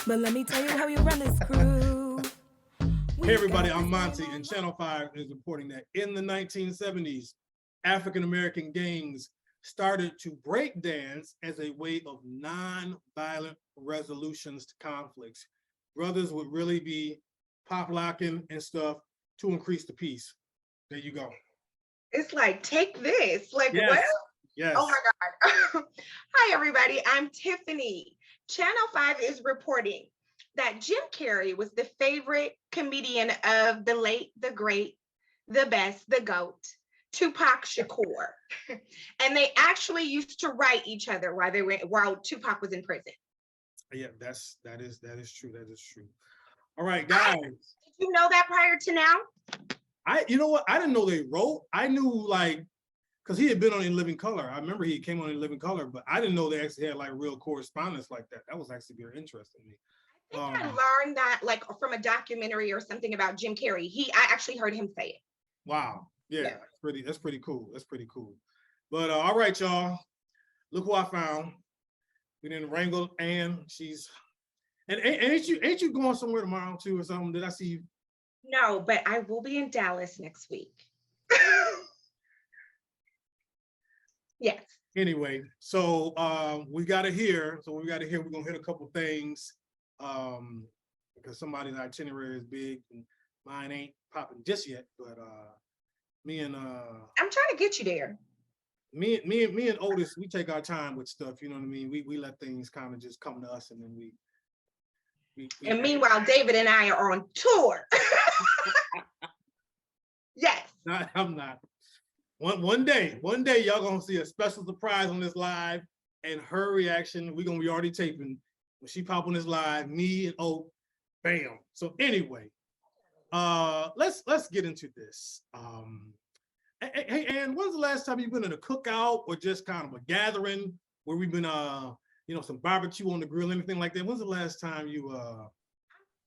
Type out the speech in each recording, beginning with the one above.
But let me tell you how we run this crew. Hey everybody, I'm Monty, and Channel 5 is reporting that in the 1970s, African-American gangs started to break dance as a way of non-violent resolutions to conflicts. Brothers would really be pop locking and stuff to increase the peace. There you go. It's like, take this. Like, Yes. what? Yes. Oh my God. Hi, everybody. I'm Tiffany. Channel 5 is reporting that Jim Carrey was the favorite comedian of the late, the great, the best, the GOAT, Tupac Shakur. And they actually used to write each other while Tupac was in prison. Yeah, that is true. That is true. All right, guys. Did you know that prior to now? You know what? I didn't know they wrote. I knew like, because he had been on In Living Color. I remember he came on In Living Color, but I didn't know they actually had like real correspondence like that. That was actually very interesting to me. I think I learned that like from a documentary or something about Jim Carrey. I actually heard him say it. Wow. Yeah. That's pretty cool. That's pretty cool. But all right, y'all. Look who I found. We didn't wrangle Ann. She's and ain't you going somewhere tomorrow too or something? Did I see you? No, but I will be in Dallas next week. Yes. Anyway, so we got to hear. So we got to hear. We're gonna hit a couple things because somebody's itinerary is big and mine ain't popping just yet. But me and I'm trying to get you there. Me and Otis, we take our time with stuff. You know what I mean? We let things kind of just come to us, and then we and meanwhile, David and I are on tour. Yes. No, I'm not. One day, y'all gonna see a special surprise on this live, and her reaction. We're gonna be already taping when she pop on this live. Me and Oak, bam. So anyway, let's get into this. Hey, Ann, when's the last time you've been in a cookout or just kind of a gathering where we've been, some barbecue on the grill, anything like that? When's the last time you? I'm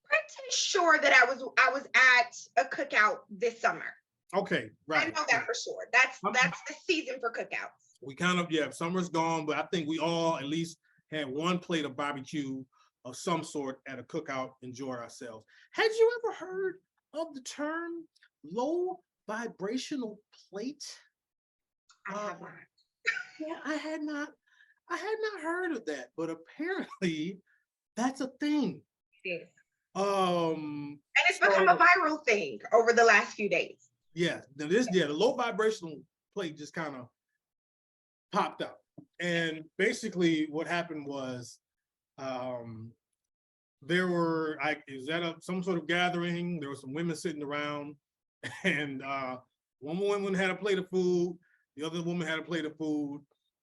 pretty sure that I was at a cookout this summer. Okay, right. I know that for sure. That's the season for cookouts. We kind of, summer's gone, but I think we all at least had one plate of barbecue of some sort at a cookout, enjoy ourselves. Had you ever heard of the term low vibrational plate? I have not. Yeah, I had not heard of that, but apparently that's a thing. It is. And it's become a viral thing over the last few days. Yeah, the low vibrational plate just kind of popped up. And basically what happened was there were some sort of gathering, there were some women sitting around, and one woman had a plate of food, the other woman had a plate of food,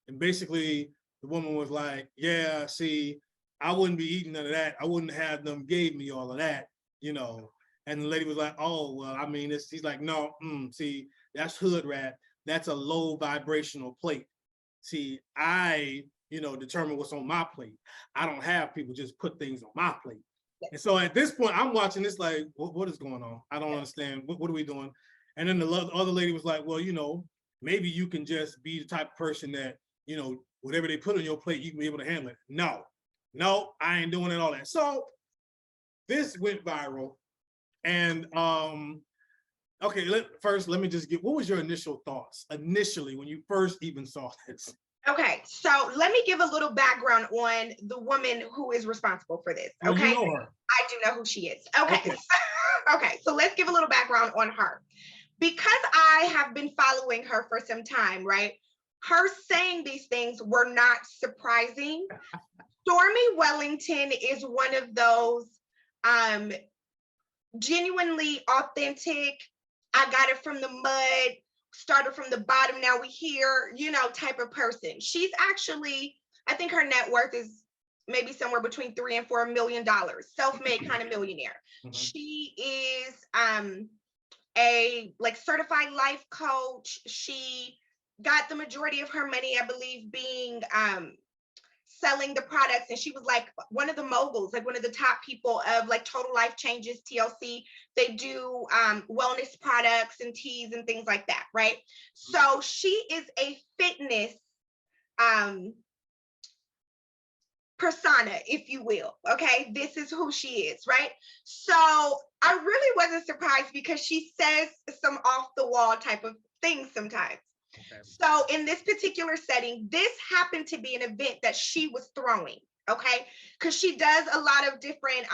and basically the woman was like, yeah, see, I wouldn't be eating none of that. I wouldn't have them gave me all of that, And the lady was like, oh, well, I mean, he's like, no, see, that's hood rat. That's a low vibrational plate. See, I, determine what's on my plate. I don't have people just put things on my plate. And so at this point, I'm watching this like, what is going on? I don't understand. What are we doing? And then the other lady was like, well, maybe you can just be the type of person that, whatever they put on your plate, you can be able to handle it. No, I ain't doing it all that. So this went viral. And okay, let me just get, what was your initial thoughts initially when you first even saw this? Okay, so let me give a little background on the woman who is responsible for this. Okay, you know her. I do know who she is. Okay. Okay, so let's give a little background on her. Because I have been following her for some time, right? Her saying these things were not surprising. Stormy Wellington is one of those genuinely authentic, I got it from the mud, started from the bottom, now we here, type of person. She's actually, I think her net worth is maybe somewhere between $3 and $4 million, self-made kind of millionaire. Mm-hmm. She is a certified life coach. She got the majority of her money, I believe, being selling the products, and she was like one of the moguls, like one of the top people of like Total Life Changes, TLC. They do wellness products and teas and things like that, right? So she is a fitness persona, if you will. Okay, this is who she is, right? So I really wasn't surprised because she says some off the wall type of things sometimes. Okay. So in this particular setting, this happened to be an event that she was throwing, okay? Because she does a lot of different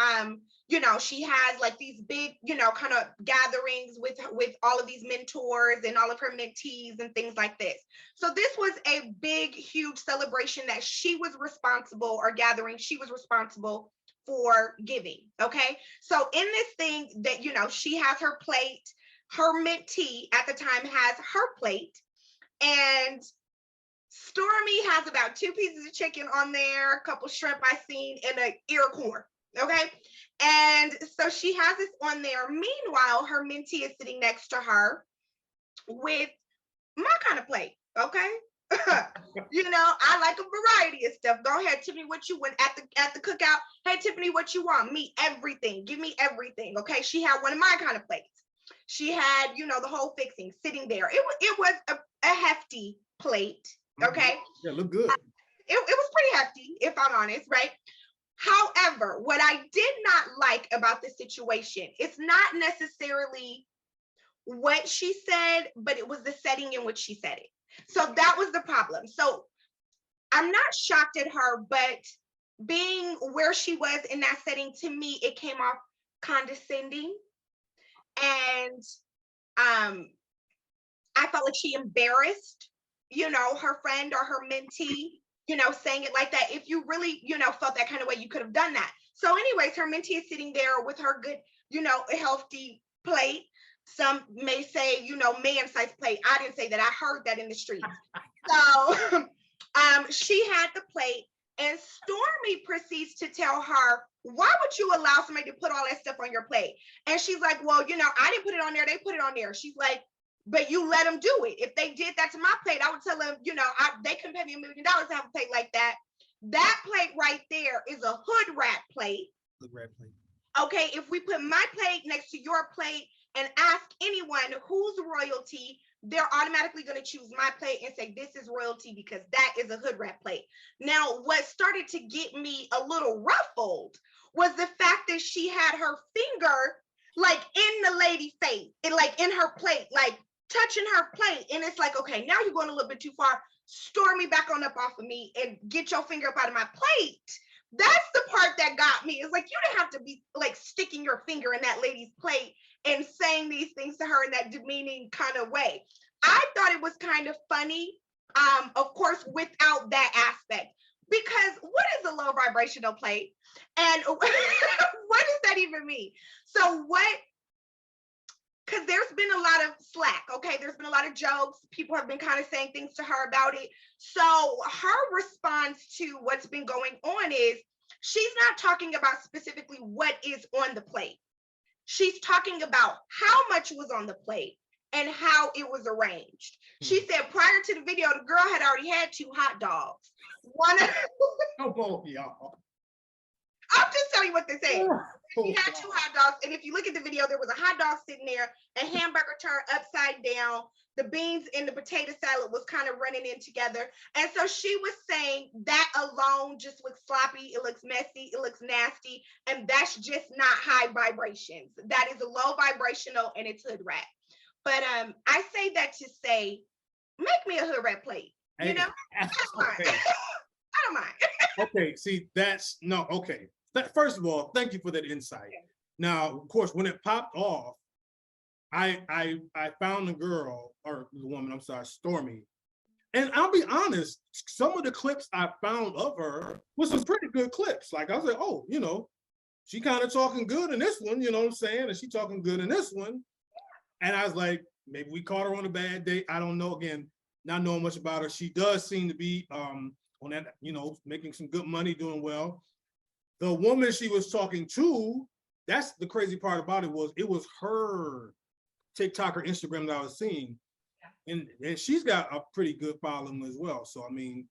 she has like these big, kind of gatherings with all of these mentors and all of her mentees and things like this. So this was a big, huge celebration that she was responsible, or gathering she was responsible for giving, okay? So in this thing that, she has her plate, her mentee at the time has her plate, and Stormy has about 2 pieces of chicken on there, a couple shrimp I seen, and an ear of corn. Okay. And so she has this on there. Meanwhile, her mentee is sitting next to her with my kind of plate. Okay. I like a variety of stuff. Go ahead, Tiffany, what you want at the cookout? Hey, Tiffany, what you want? Me, everything. Give me everything. Okay. She had one of my kind of plates. She had, the whole fixing sitting there. It was a hefty plate. Okay. Yeah, look good. It was pretty hefty, if I'm honest, right? However, what I did not like about the situation, it's not necessarily what she said, but it was the setting in which she said it. So that was the problem. So I'm not shocked at her, but being where she was in that setting, to me, it came off condescending. And I felt like she embarrassed, her friend or her mentee, saying it like that. If you really, felt that kind of way, you could have done that. So anyways, her mentee is sitting there with her good, healthy plate. Some may say, man-sized plate. I didn't say that. I heard that in the streets. So she had the plate, and Stormy proceeds to tell her, why would you allow somebody to put all that stuff on your plate? And she's like, well, I didn't put it on there. They put it on there. She's like, but you let them do it. If they did that to my plate, I would tell them, they couldn't pay me $1 million to have a plate like that. That plate right there is a hood rat plate. Hood rat plate. Okay, if we put my plate next to your plate and ask anyone who's royalty, they're automatically going to choose my plate and say, this is royalty because that is a hood rat plate. Now, what started to get me a little ruffled was the fact that she had her finger like in the lady's face, and like in her plate, like touching her plate. And it's like, okay, now you're going a little bit too far. Stormy back on up off of me and get your finger up out of my plate. That's the part that got me. It's like, you didn't have to be like sticking your finger in that lady's plate and saying these things to her in that demeaning kind of way. I thought it was kind of funny, of course, without that aspect, because what is a low vibrational plate? And what does that even mean? So because there's been a lot of slack, okay? There's been a lot of jokes. People have been kind of saying things to her about it. So her response to what's been going on is she's not talking about specifically what is on the plate. She's talking about how much was on the plate and how it was arranged. She said prior to the video, the girl had already had 2 hot dogs. Come on, y'all. I'm just telling you what they said. She had 2 hot dogs, and if you look at the video, there was a hot dog sitting there, a hamburger turned upside down, the beans and the potato salad was kind of running in together. And so she was saying that alone just looks sloppy, it looks messy, it looks nasty, and that's just not high vibrations. That is a low vibrational, and it's hood rat. But I say that to say, make me a hood rat plate. I don't mind. I don't mind. Okay, see, okay. First of all, thank you for that insight. Okay. Now, of course, when it popped off, I found the girl, or the woman, I'm sorry, Stormy. And I'll be honest, some of the clips I found of her was some pretty good clips. Like I was like, oh, she kind of talking good in this one, you know what I'm saying? And she talking good in this one. And I was like, maybe we caught her on a bad day. I don't know. Again, not knowing much about her. She does seem to be on that, making some good money, doing well. The woman she was talking to, that's the crazy part about it was her TikTok or Instagram that I was seeing. Yeah. And she's got a pretty good following as well. So, I mean,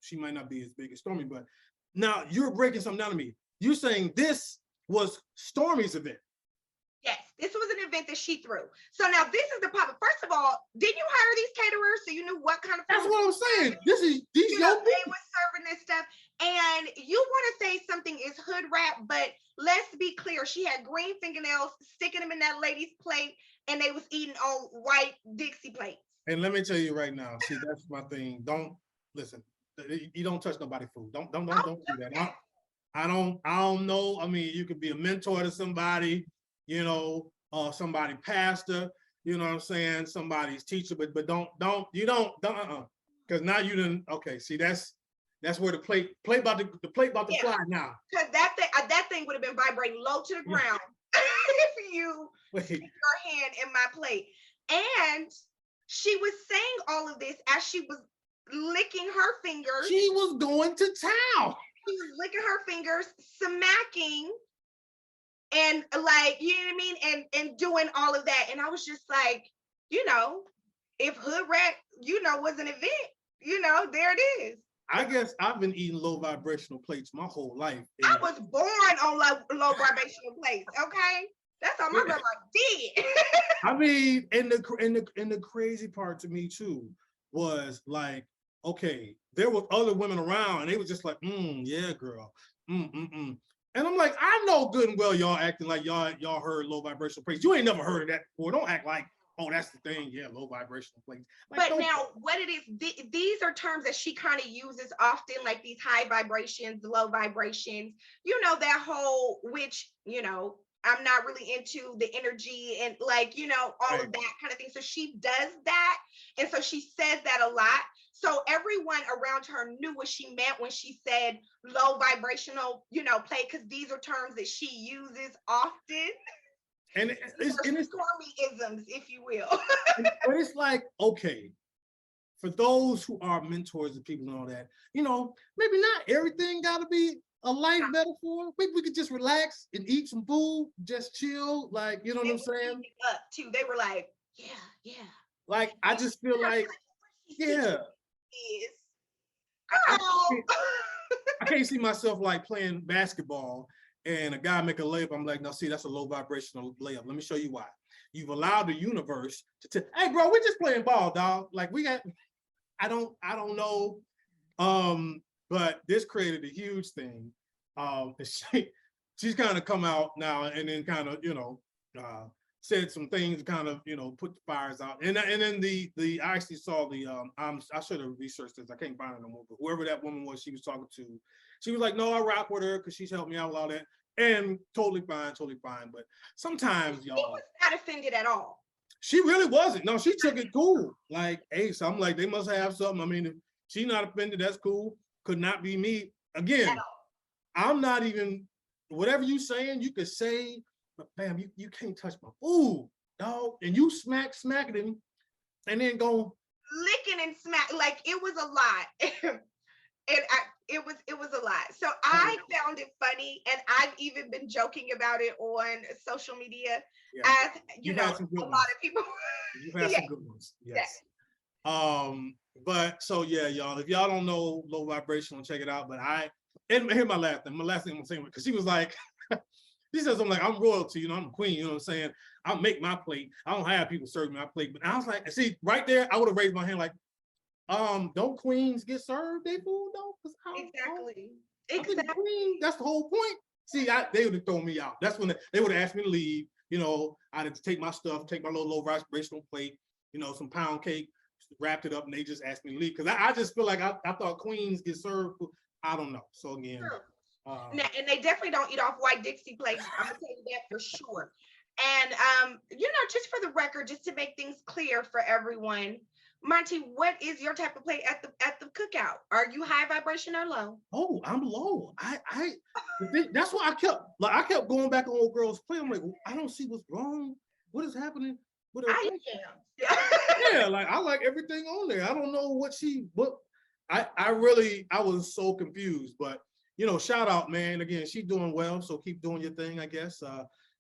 she might not be as big as Stormy, but now you're breaking something down to me. You're saying this was Stormy's event. Yes, this was an event that she threw. So now this is the problem. First of all, didn't you hire these caterers so you knew what kind of food? That's what I'm saying. These young they were serving this stuff. And you want to say something is hood rap, but let's be clear. She had green fingernails, sticking them in that lady's plate, and they was eating on white Dixie plates. And let me tell you right now, see, that's my thing. Don't listen. You don't touch nobody's food. Don't do that. I don't know. I mean, you could be a mentor to somebody, you know, somebody pastor, you know what I'm saying, somebody's teacher, but because now you didn't. Okay, see, that's where the plate about to fly now. Because that thing would have been vibrating low to the ground if you stick your hand in my plate. And she was saying all of this as she was licking her fingers. She was going to town. She was licking her fingers, smacking, and like, you know what I mean, and doing all of that. And I was just like, you know, if hood rat, you know, was an event, you know, there it is. I guess I've been eating low vibrational plates my whole life. I was born on low vibrational plates. Okay, that's how my grandma did. I mean, and the crazy part to me too was like, okay, there was other women around, and they were just like, yeah, girl, And I'm like, I know good and well y'all acting like y'all heard low vibrational plates. You ain't never heard of that before. Don't act like, oh, that's the thing. Yeah, low vibrational plates. Like, but now what it is, these are terms that she kind of uses often, like these high vibrations, low vibrations, you know, that whole, which, you know, I'm not really into the energy and like, you know, all of that kind of thing. So she does that. And so she says that a lot. So everyone around her knew what she meant when she said low vibrational, you know, play, because these are terms that she uses often. And it's Stormy-isms, if you will. But it's like, okay, for those who are mentors of people and all that, you know, maybe not everything got to be a life metaphor. Maybe we could just relax and eat some food, just chill, like, you know what I'm saying? Up too. They were like, yeah. Like, I just feel like, yeah. I can't see myself like playing basketball and a guy make a layup. I'm like, no, see, that's a low vibrational layup. Let me show you why. You've allowed the universe to hey, bro, we're just playing ball, dog. Like, I don't know. But this created a huge thing. She's kind of come out now and then kind of, you know, said some things, kind of, you know, put the fires out. And then I actually saw I should have researched this. I can't find it no more, but whoever that woman was she was talking to, she was like, no, I rock with her because she's helped me out with all that. And totally fine. But sometimes, y'all. She was not offended at all. She really wasn't. No, she took it cool. Like, hey, so I'm like, they must have something. I mean, if she's not offended, that's cool. Could not be me. Again, I'm not even, whatever you saying, you could say, but bam, you can't touch my food, dog. And you smacking him and then go licking and smack. Like, it was a lot. And it was a lot. So I found it funny, and I've even been joking about it on social media. As you know, a lot of people. You've had some good ones. Yes. But so yeah, y'all. If y'all don't know low vibrational, check it out. But and here's my last thing. My last thing I'm saying, because she was like, she says, I'm like, I'm royalty, you know, I'm a queen, you know what I'm saying? I'll make my plate. I don't have people serving my plate. But I was like, see, right there, I would have raised my hand like, don't queens get served their food though? Exactly. Queen, that's the whole point. See, they would have thrown me out. That's when they would have asked me to leave. You know, I'd have to take my stuff, take my little low vibrational plate, you know, some pound cake, wrapped it up, and they just asked me to leave. Because I just feel like I thought queens get served food. I don't know. So again. Sure. And they definitely don't eat off white Dixie plates. I'm gonna tell you that for sure. And you know, just for the record, just to make things clear for everyone, Monty, what is your type of plate at the cookout? Are you high vibration or low? Oh, I'm low. That's why I kept going back on old girl's plate. I'm like, I don't see what's wrong. What is happening with her? I am. Yeah, like I like everything on there. I don't know what I was so confused, but you know, shout out, man. Again, she's doing well, so keep doing your thing, I guess.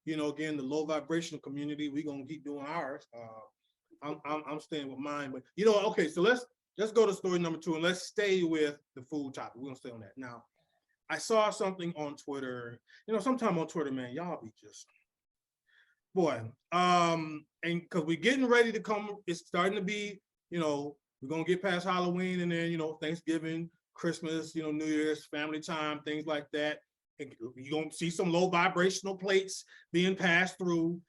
You know, again, the low vibrational community, we're gonna keep doing ours. I'm staying with mine, but you know, okay, so let's go to story number 2 and let's stay with the food topic. We're gonna stay on that. Now, I saw something on Twitter. You know, sometime on Twitter, man, y'all be just boy. And because we're getting ready to come, it's starting to be, you know, we're gonna get past Halloween and then, you know, Thanksgiving, Christmas, New Year's, family time, things like that. And you're gonna see some low vibrational plates being passed through.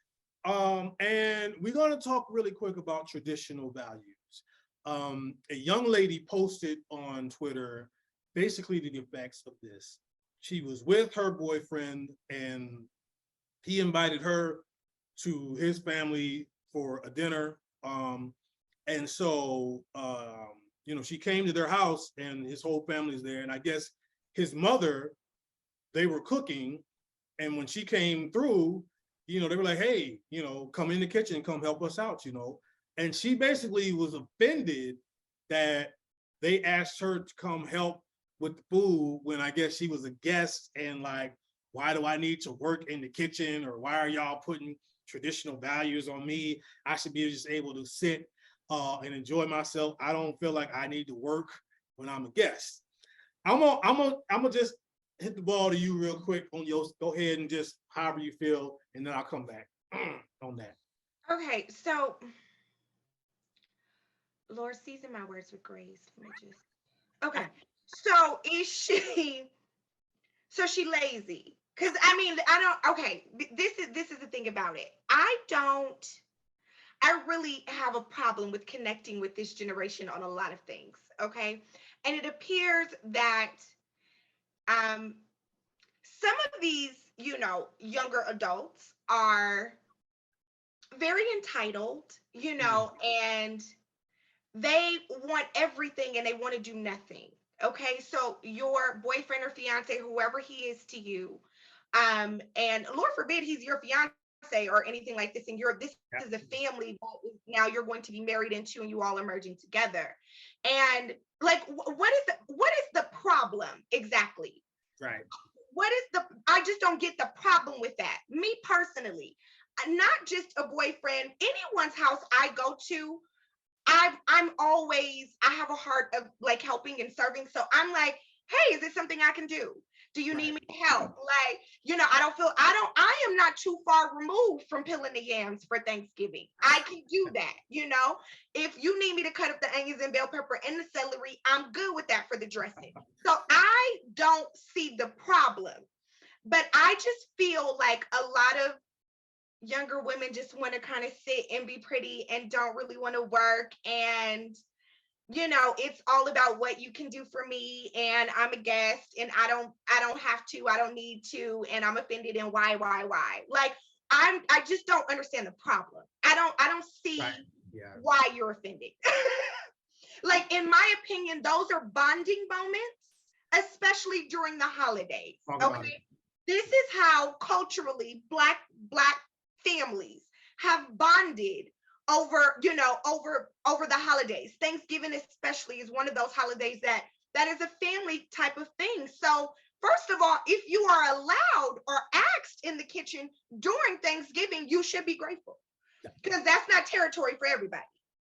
And we're gonna talk really quick about traditional values. A young lady posted on Twitter basically the effects of this. She was with her boyfriend and he invited her to his family for a dinner. And so, she came to their house and his whole family's there. And I guess his mother, they were cooking. And when she came through, they were like, hey, come in the kitchen, come help us out, And she basically was offended that they asked her to come help with the food when I guess she was a guest, and like, why do I need to work in the kitchen, or why are y'all putting traditional values on me? I should be just able to sit and enjoy myself. I don't feel like I need to work when I'm a guest. I'm gonna just hit the ball to you real quick on yours. Go ahead and just however you feel, and then I'll come back on that. Okay, so Lord, season my words with grace. Okay, so so she lazy? Because I don't. Okay, this is the thing about it. I really have a problem with connecting with this generation on a lot of things. Okay, and it appears that some of these, younger adults are very entitled, and they want everything and they want to do nothing. Okay, so your boyfriend or fiance, whoever he is to you, and Lord forbid he's your fiance or anything like this, and this is a family that now you're going to be married into, and you all are merging together. And like, what is the problem exactly? Right. I just don't get the problem with that. Me personally, not just a boyfriend, anyone's house I go to, I have a heart of like helping and serving. So I'm like, hey, is this something I can do? Do you need me to help? Like, I am not too far removed from peeling the yams for Thanksgiving. I can do that, If you need me to cut up the onions and bell pepper and the celery, I'm good with that for the dressing. So I don't see the problem. But I just feel like a lot of younger women just want to kind of sit and be pretty and don't really want to work, and it's all about what you can do for me, and I'm a guest and I don't have to, I don't need to, and I'm offended, and why like I just don't understand the problem. I don't see why you're offended. Like, in my opinion, those are bonding moments, especially during the holidays. Okay, this is how culturally black families have bonded over the holidays. Thanksgiving especially is one of those holidays that is a family type of thing. So first of all, if you are allowed or asked in the kitchen during Thanksgiving, you should be grateful, because that's not territory for everybody.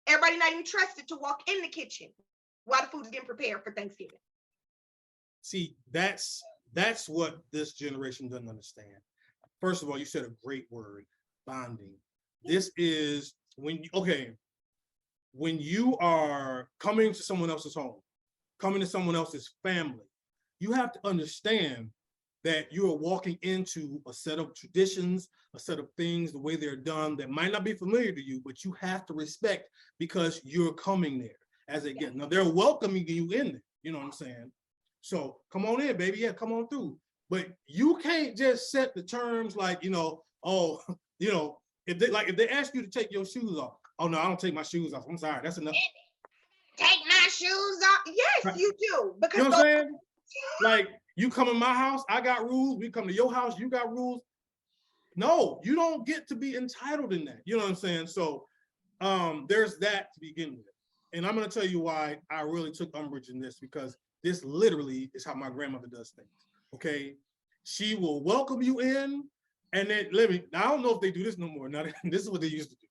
Everybody not even trusted to walk in the kitchen while the food is getting prepared for Thanksgiving. See, that's what this generation doesn't understand. First of all, you said a great word, bonding. This is when you are coming to someone else's home, coming to someone else's family, you have to understand that you are walking into a set of traditions, a set of things, the way they're done that might not be familiar to you, but you have to respect because you're coming there as a guest. Now, they're welcoming you in there, you know what I'm saying? So come on in, baby, yeah, come on through. But you can't just set the terms like, if they ask you to take your shoes off, oh no, I don't take my shoes off. I'm sorry, that's enough. Take my shoes off. Yes, right. You do. Because you know what I'm saying? Like, you come in my house, I got rules. We come to your house, you got rules. No, you don't get to be entitled in that. You know what I'm saying? So there's that to begin with. And I'm going to tell you why I really took umbrage in this, because this literally is how my grandmother does things. Okay, she will welcome you in, and then now I don't know if they do this no more. Now, this is what they used to do.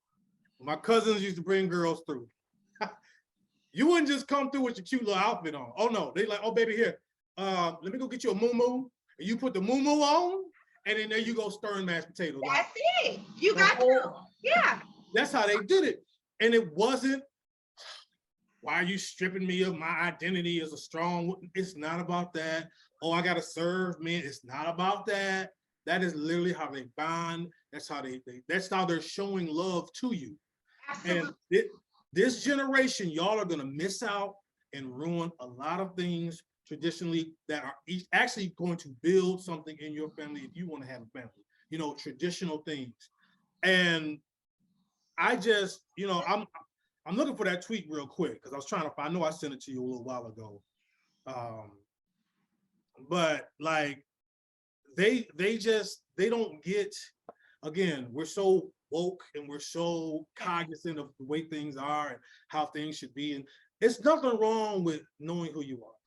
My cousins used to bring girls through. You wouldn't just come through with your cute little outfit on. Oh no, they like, oh baby, here, let me go get you a moo-moo. And you put the moo-moo on, and then there you go, stirring mashed potatoes. That's it. You got to. Yeah. That's how they did it. And it wasn't why are you stripping me of my identity as a strong woman? It's not about that. Oh, I gotta serve men. It's not about that. That is literally how they bond. That's how that's how they're showing love to you. Absolutely. And this generation, y'all are gonna miss out and ruin a lot of things traditionally that are actually going to build something in your family if you want to have a family. You know, traditional things. And I just, you know, I'm looking for that tweet real quick because I was trying to. I know I sent it to you a little while ago, but like they don't get. Again, we're so woke and we're so cognizant of the way things are and how things should be, and it's nothing wrong with knowing who you are.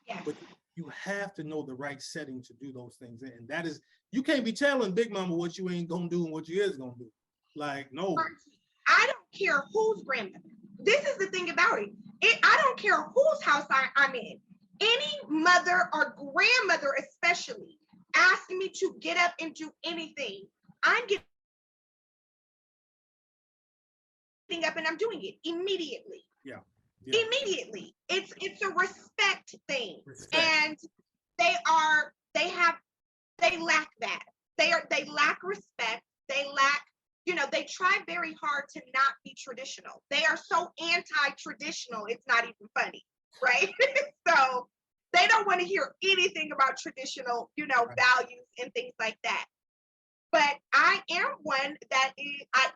Yes. But you have to know the right setting to do those things in. And that is, you can't be telling Big Mama what you ain't gonna do and what you is gonna do. Like, no. I don't care whose grandmother. This is the thing about it. I don't care whose house I'm in. Any mother or grandmother especially asking me to get up and do anything, I'm getting up and I'm doing it immediately. Yeah. Immediately. It's a respect thing. Respect. And they lack that. They lack respect. They lack, you know, they try very hard to not be traditional. They are so anti-traditional, it's not even funny, right? So they don't want to hear anything about traditional, you know, values and things like that. But I am one that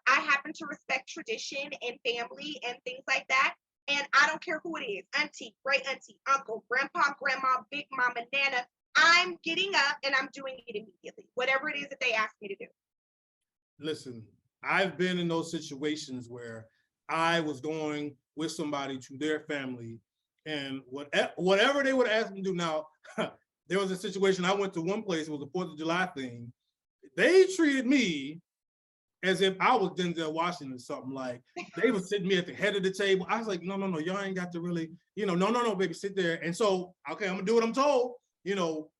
I happen to respect tradition and family and things like that. And I don't care who it is, auntie, great auntie, uncle, grandpa, grandma, big mama, nana. I'm getting up and I'm doing it immediately, whatever it is that they ask me to do. Listen, I've been in those situations where I was going with somebody to their family, and whatever they would ask me to do. Now, there was a situation I went to one place, it was a 4th of July thing. They treated me as if I was Denzel Washington or something. Like, they were sitting me at the head of the table. I was like, no, y'all ain't got to really, you know, no, baby, sit there. And so, okay, I'm gonna do what I'm told, you know,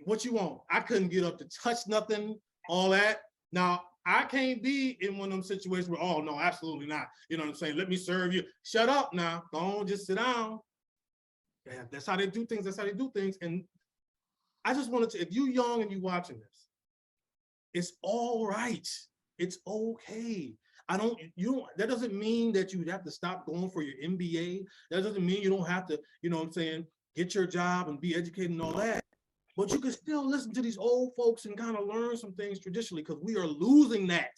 what you want. I couldn't get up to touch nothing, all that. Now, I can't be in one of them situations where, oh, no, absolutely not. You know what I'm saying? Let me serve you. Shut up now. Go on, just sit down. Yeah, that's how they do things. That's how they do things. And I just wanted to, if you young and you watching this, it's all right. It's okay. That doesn't mean that you have to stop going for your MBA. That doesn't mean you don't have to, you know what I'm saying, get your job and be educated and all that. But you can still listen to these old folks and kind of learn some things traditionally, because we are losing that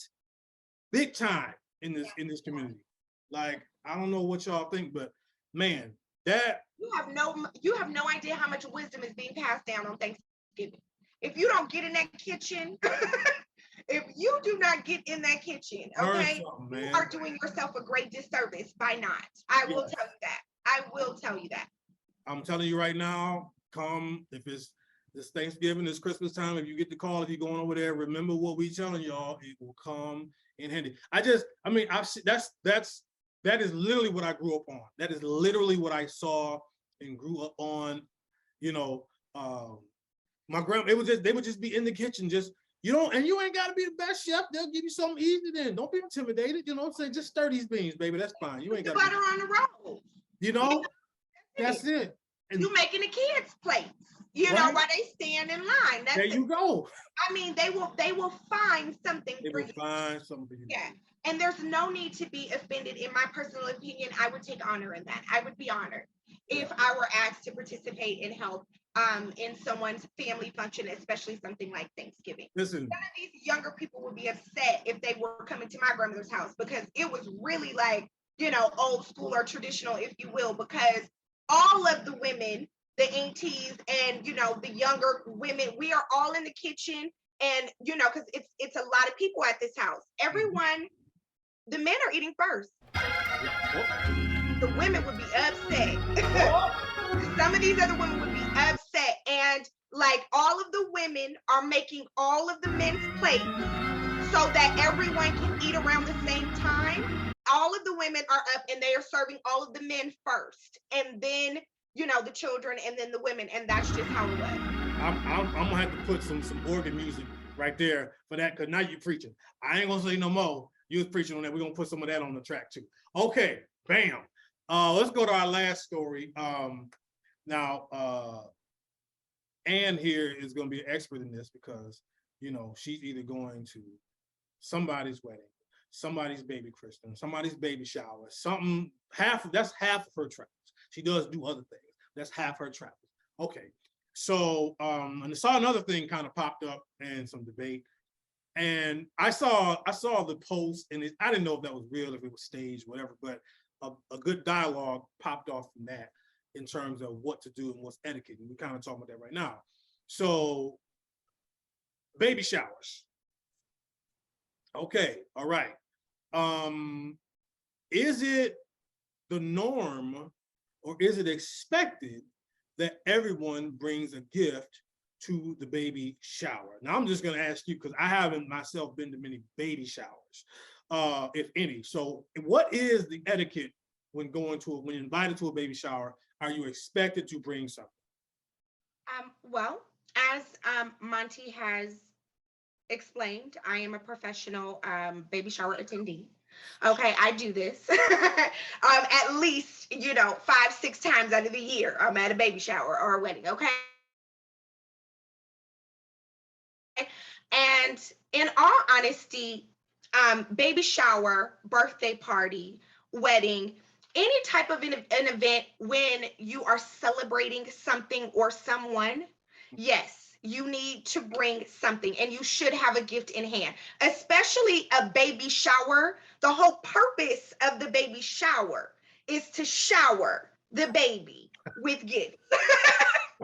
big time in this community. Like, I don't know what y'all think, but man, that you have no idea how much wisdom is being passed down on Thanksgiving. If you don't get in that kitchen, if you do not get in that kitchen, okay, you are doing yourself a great disservice by not. I will tell you that. I will tell you that. I'm telling you right now, if it's this Thanksgiving, this Christmas time, if you get the call, if you're going over there, remember what we telling y'all, it will come in handy. That is literally what I grew up on. That is literally what I saw and grew up on. You know, my grandma, they would just be in the kitchen, just, you know, and you ain't got to be the best chef. They'll give you something easy then. Don't be intimidated. You know what I'm saying? Just stir these beans, baby. That's fine. You ain't got butter on the road. You know, that's it. And you making the kids' plates, you know, while they stand in line. There you go. I mean, they will find something for you. Find something. Yeah. And there's no need to be offended. In my personal opinion, I would take honor in that. I would be honored if I were asked to participate and help in someone's family function, especially something like Thanksgiving. Listen, some of these younger people would be upset if they were coming to my grandmother's house, because it was really like, you know, old school or traditional, if you will, because all of the women, the aunties and, you know, the younger women, we are all in the kitchen, and, you know, because it's a lot of people at this house. Everyone, the men are eating first. The women would be upset. Some of these other women would be upset, and like all of the women are making all of the men's plates so that everyone can eat around the same time. All of the women are up and they are serving all of the men first, and then, you know, the children, and then the women, and that's just how it was. I'm gonna have to put some organ music right there for that, because now you're preaching. I ain't gonna say no more. You was preaching on that. We're gonna put some of that on the track too. Okay, bam. Let's go to our last story. Now, Anne here is going to be an expert in this because, you know, she's either going to somebody's wedding, somebody's baby christening, somebody's baby shower, something, that's half of her travels. She does do other things. That's half her travels. Okay. So, and I saw another thing kind of popped up and some debate. And I saw the post, and I didn't know if that was real, if it was staged, whatever, but a good dialogue popped off from that in terms of what to do and what's etiquette. And we're kind of talking about that right now. So, baby showers. Okay, all right. Is it the norm or is it expected that everyone brings a gift to the baby shower? Now, I'm just going to ask you because I haven't myself been to many baby showers, if any. So what is the etiquette when when you're invited to a baby shower? Are you expected to bring something? Well, as Monty has explained, I am a professional baby shower attendee. Okay, I do this at least, 5-6 times out of the year. I'm at a baby shower or a wedding. Okay. And in all honesty, baby shower, birthday party, wedding, any type of an event when you are celebrating something or someone, yes, you need to bring something and you should have a gift in hand, especially a baby shower. The whole purpose of the baby shower is to shower the baby with gifts,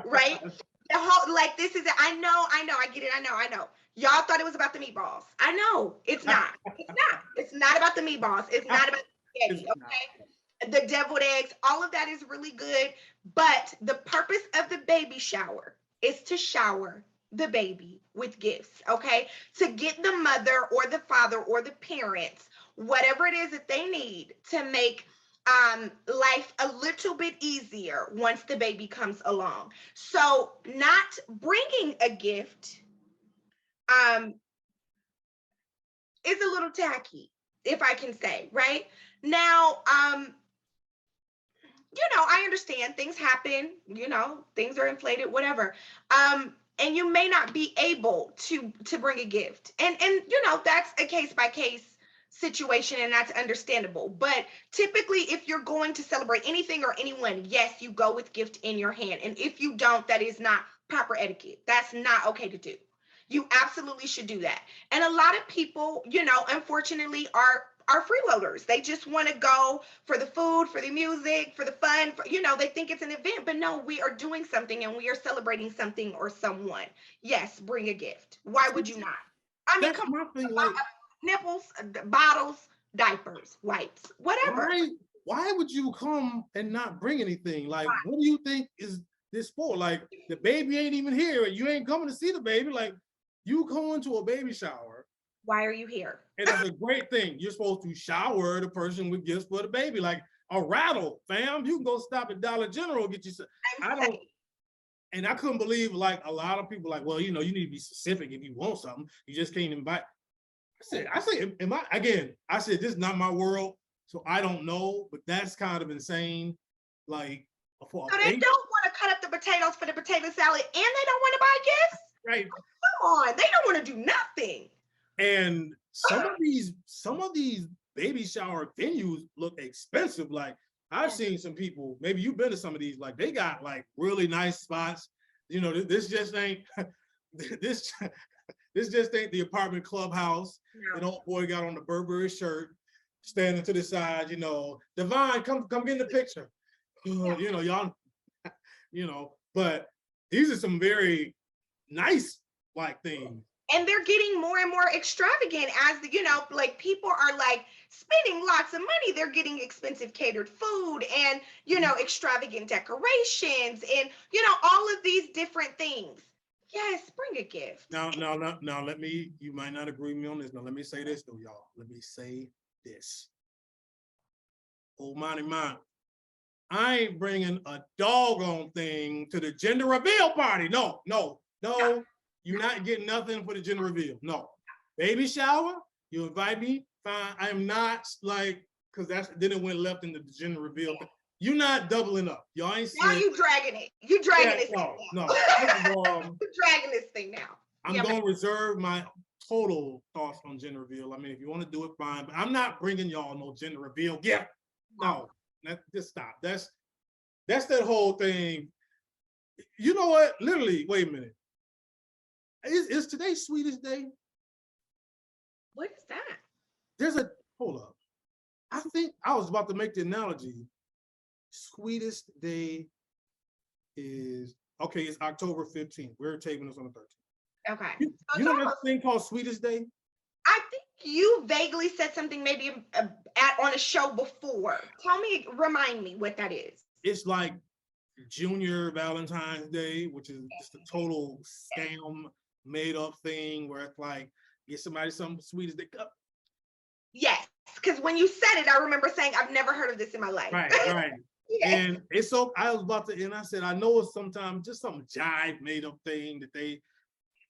right? The whole, like, this is, I know, I get it, I know. Y'all thought it was about the meatballs. I know, it's not. It's not about the meatballs. It's not about the spaghetti, okay? The deviled eggs, all of that is really good. But the purpose of the baby shower is to shower the baby with gifts, okay? To get the mother or the father or the parents, whatever it is that they need to make life a little bit easier once the baby comes along. So not bringing a gift is a little tacky, if I can say, right? Now, I understand things happen, things are inflated, whatever. And you may not be able to bring a gift. And that's a case by case situation, and that's understandable. But typically, if you're going to celebrate anything or anyone, yes, you go with gift in your hand. And if you don't, that is not proper etiquette. That's not okay to do. You absolutely should do that. And a lot of people, unfortunately are freeloaders. They just want to go for the food, for the music, for the fun, they think it's an event, but no, we are doing something and we are celebrating something or someone. Yes, bring a gift. Why would you not? I mean, come on, nipples, bottles, diapers, wipes, whatever. Why would you come and not bring anything? Like, what do you think is this for? Like, the baby ain't even here. You ain't coming to see the baby. Like, you going to a baby shower. Why are you here? And it's a great thing. You're supposed to shower the person with gifts for the baby, like a rattle, fam. You can go stop at Dollar General and get you some. And I couldn't believe, like, a lot of people like, well, you need to be specific if you want something. You just can't invite. I said, this is not my world, so I don't know, but that's kind of insane. Like, so they don't want to cut up the potatoes for the potato salad, and they don't want to buy gifts. Right. Come on, they don't want to do nothing. And some of these baby shower venues look expensive. Like, I've seen some people, maybe you've been to some of these, like, they got like really nice spots. This just ain't this just ain't the apartment clubhouse. No. The old boy got on the Burberry shirt, standing to the side, Divine, come get in the picture. Y'all, but these are some very nice like things. And they're getting more and more extravagant as like people are like spending lots of money. They're getting expensive catered food and, extravagant decorations and, all of these different things. Yes, bring a gift. Now, you might not agree with me on this. Now, let me say this though, y'all. Let me say this. Oh, Monty, I ain't bringing a doggone thing to the gender reveal party. No. You're not getting nothing for the gender reveal. No. Baby shower, you invite me, fine. I am not like, because then it went left into the gender reveal. You're not doubling up. Y'all ain't Now slick. you dragging it. You dragging this thing No. now. First of all, You dragging this thing now. I'm going to reserve my total thoughts on gender reveal. I mean, if you want to do it, fine. But I'm not bringing y'all no gender reveal gift. No, just stop. That's that whole thing. You know what? Literally, wait a minute. Is today Sweetest Day? What is that? There's a, hold up. I think I was about to make the analogy. Sweetest Day is, okay, it's October 15th. We're taping this on the 13th. Okay. You know that thing called Sweetest Day? I think you vaguely said something maybe on a show before. Remind me what that is. It's like Junior Valentine's Day, which is just a total scam, made up thing where it's like, get somebody something sweet as they cup. Yes, because when you said it, I remember saying, I've never heard of this in my life. Right. Yes. And it's so, I was about to, and I said, I know it's sometimes just some jive made up thing that they,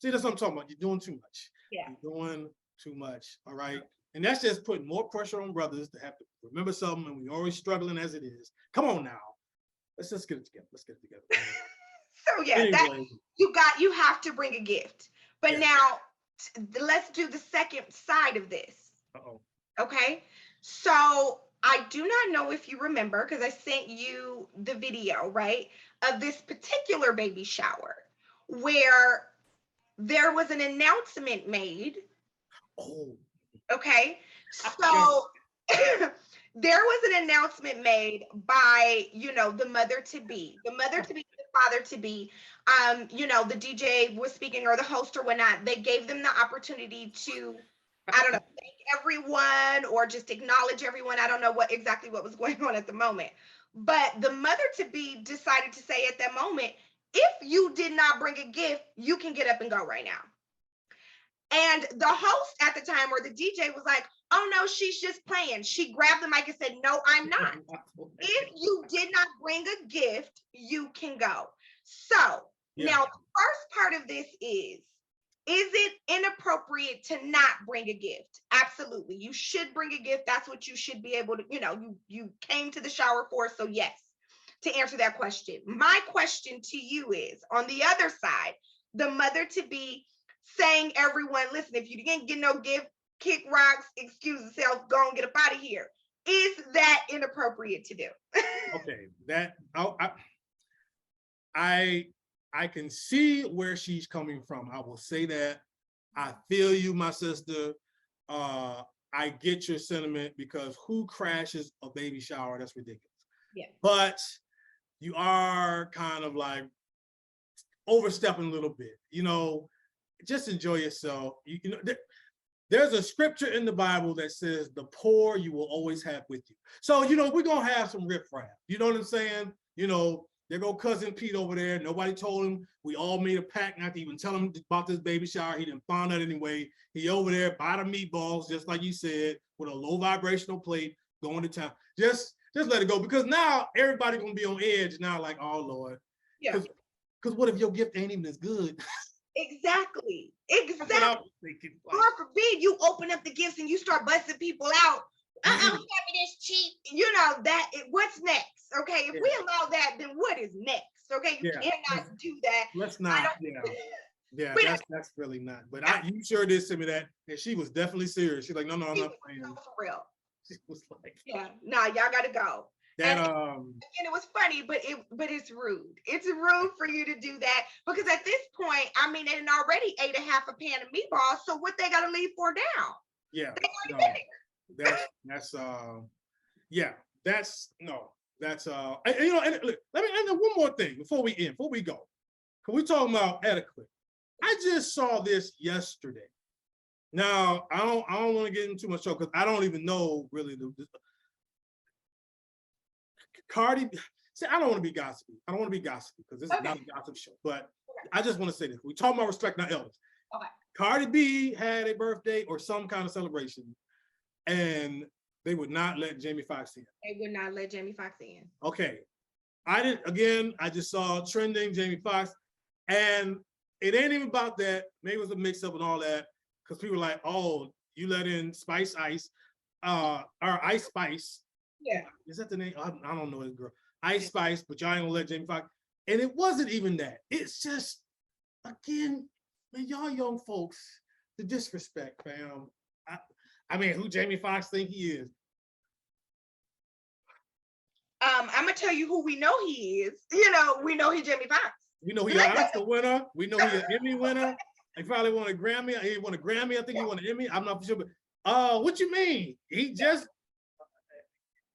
see, that's what I'm talking about. You're doing too much. Yeah. You're doing too much, all right? And that's just putting more pressure on brothers to have to remember something, and we're already struggling as it is. Come on now. Let's just get it together. Let's get it together. So yeah, anyway, you have to bring a gift. But now let's do the second side of this. Uh-oh. Okay. So I do not know if you remember, because I sent you the video, right, of this particular baby shower where there was an announcement made. Oh. Okay. So there was an announcement made by, the mother-to-be, the father-to-be. The DJ was speaking, or the host or whatnot. They gave them the opportunity to, I don't know, thank everyone or just acknowledge everyone. I don't know exactly what was going on at the moment. But the mother-to-be decided to say at that moment, if you did not bring a gift, you can get up and go right now. And the host at the time, or the DJ, was like, oh no, she's just playing. She grabbed the mic and said, no, I'm not. If you did not bring a gift, you can go. So now the first part of this is it inappropriate to not bring a gift? Absolutely. You should bring a gift. That's what you should be able to, you came to the shower for. So yes, to answer that question. My question to you is, on the other side, the mother-to-be saying, everyone, listen, if you didn't get no gift, kick rocks, excuse yourself, go and get up out of here. Is that inappropriate to do? Okay, that I can see where she's coming from. I will say that. I feel you, my sister. I get your sentiment, because who crashes a baby shower? That's ridiculous. Yeah. But you are kind of like overstepping a little bit. Just enjoy yourself. There's a scripture in the Bible that says, the poor you will always have with you. So, we're going to have some riffraff. You know what I'm saying? There go cousin Pete over there. Nobody told him. We all made a pact not to even tell him about this baby shower. He didn't find out anyway. He over there, buy the meatballs, just like you said, with a low vibrational plate, going to town. Just let it go, because now everybody going to be on edge now, like, oh, Lord. Yeah. Because what if your gift ain't even as good? Exactly. That's what I was thinking. God forbid you open up the gifts and you start busting people out. This cheap. What's next? Okay, if we allow that, then what is next? Okay, you cannot do that. Let's not. That's really not. But you sure did send me that, and she was definitely serious. She's like, no, I'm not playing. For real. She was like, y'all gotta go. That and it was funny, but it's rude. It's rude for you to do that, because at this point, I mean, and already ate a half a pan of meatballs. So what they gotta leave for now? Yeah. They already been there. And look, let me end one more thing before we go. Because we're talking about etiquette. I just saw this yesterday. Now, I don't want to get into too much trouble, because I don't even know really Cardi. See, I don't want to be gossipy. Because this is not a gossip show. But I just want to say this. We talking about respecting our elders. Okay. Cardi B had a birthday or some kind of celebration, and they would not let Jamie Foxx in. They would not let Jamie Foxx in. Okay. I just saw trending Jamie Foxx, and it ain't even about that. Maybe it was a mix-up and all that, because people were like, oh, you let in Spice Ice. our Ice Spice. Yeah. Is that the name? I don't know this girl. Ice Spice, but y'all ain't gonna let Jamie Foxx. And it wasn't even that. It's just, again, man, y'all young folks, the disrespect, fam. I mean, who Jamie Foxx think he is? I'm gonna tell you who we know he is. You know, we know he's Jamie Foxx. We know he's an Oscar winner. We know he's an Emmy winner. He probably won a Grammy. He won a Grammy. I think he won an Emmy. I'm not for sure, but what you mean? He was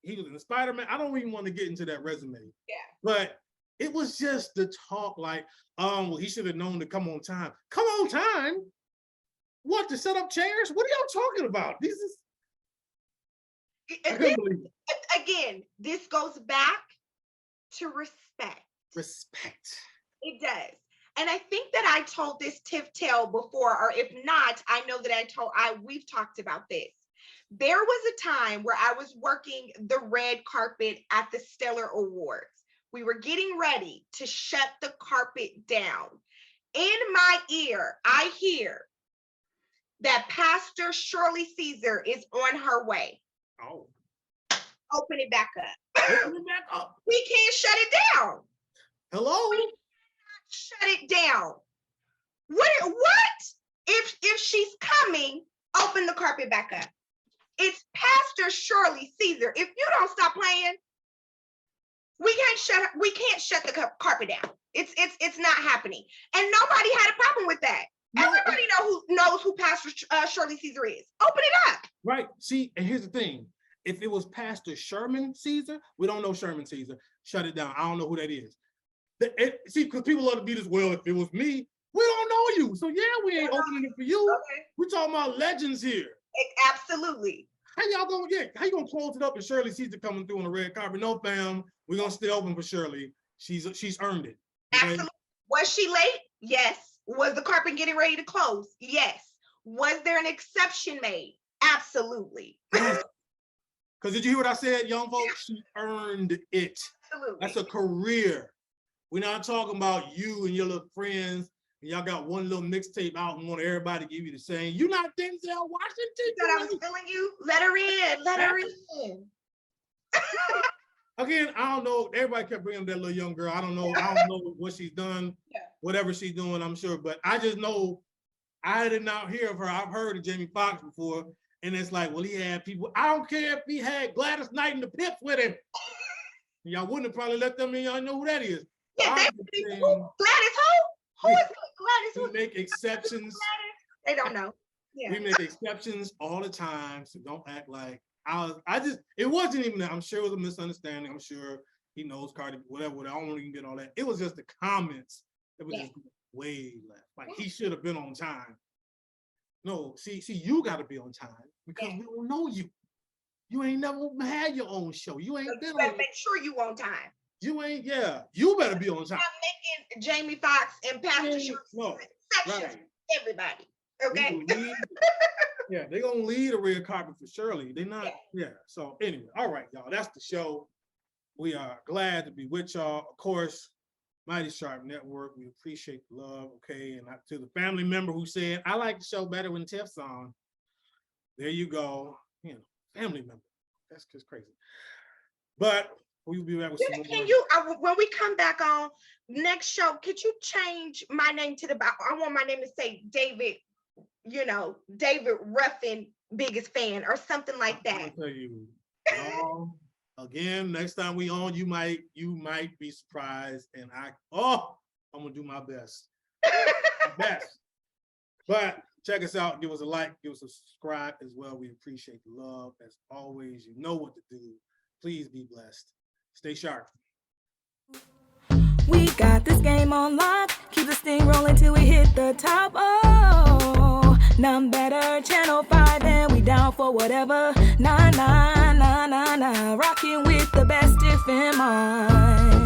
in the Spider-Man. I don't even want to get into that resume. Yeah. But it was just the talk like, well, he should have known to come on time. Come on time? What, to set up chairs? What are y'all talking about? Again, this goes back to respect. Respect. It does. And I think that I told this Tiff tale before, or if not, I know that we've talked about this. There was a time where I was working the red carpet at the Stellar Awards. We were getting ready to shut the carpet down. In my ear, I hear that Pastor Shirley Caesar is on her way. Oh. Open it back up. Open it back up. We can't shut it down. Hello? We cannot shut it down. What? If she's coming, open the carpet back up. It's Pastor Shirley Caesar. If you don't stop playing, we can't shut the carpet down. It's not happening. And nobody had a problem with that. No. Everybody knows who Pastor Shirley Caesar is. Open it up. Right. See, and here's the thing. If it was Pastor Sherman Caesar, we don't know Sherman Caesar. Shut it down. I don't know who that is. See, because people love to be this, well, if it was me, we don't know you. So yeah, we ain't opening it for you. Okay. We're talking about legends here. Absolutely. How you gonna close it up and Shirley Caesar coming through on the red carpet? No, fam. We're gonna stay open for Shirley. She's earned it. Okay? Absolutely. Was she late? Yes. Was the carpet getting ready to close? Yes. Was there an exception made? Absolutely. Because did you hear what I said, young folks? She earned it. Absolutely. That's a career. We're not talking about you and your little friends. And y'all got one little mixtape out and want everybody to give you the same. You're not Denzel Washington. That I was feeling you. Let her in. Let her in. Again, I don't know. Everybody kept bringing up that little young girl. I don't know what she's done. Yeah. Whatever she's doing, I'm sure. But I just know I did not hear of her. I've heard of Jamie Foxx before. And it's like, well, he had people. I don't care if he had Gladys Knight and the Pips with him. Y'all wouldn't have probably let them in. Y'all know who that is. Yeah, Gladys who? Who is Gladys? We make exceptions. They don't know. Yeah. We make exceptions all the time. So don't act like it wasn't even that. I'm sure it was a misunderstanding. I'm sure he knows Cardi, whatever. I don't even get all that. It was just the comments that were just way left. Like he should have been on time. No, see, you got to be on time because we don't know you. You ain't never had your own show. You ain't been on. Make sure you on time. You ain't, you better be on time. I'm making Jamie Foxx and Pastor Shirley exceptions. Everybody, okay? They're gonna lead a red carpet for Shirley. They're not, So anyway, all right, y'all. That's the show. We are glad to be with y'all. Of course, Mighty Sharp Network. We appreciate the love, okay? And to the family member who said, I like the show better when Tiff's on. There you go. Family member. That's just crazy. But we'll be back with some more. Can you, when we come back on next show, could you change my name to I want my name to say David, David Ruffin, biggest fan, or something like that. I'll tell you. Again, next time we on, you might be surprised, and I'm gonna do my best. But check us out. Give us a like. Give us a subscribe as well. We appreciate the love. As always, you know what to do. Please be blessed. Stay sharp. We got this game on lock. Keep the sting rolling till we hit the top. Oh, none better. Channel 5 and we down for whatever. Nah. Rocking with the best if in mind.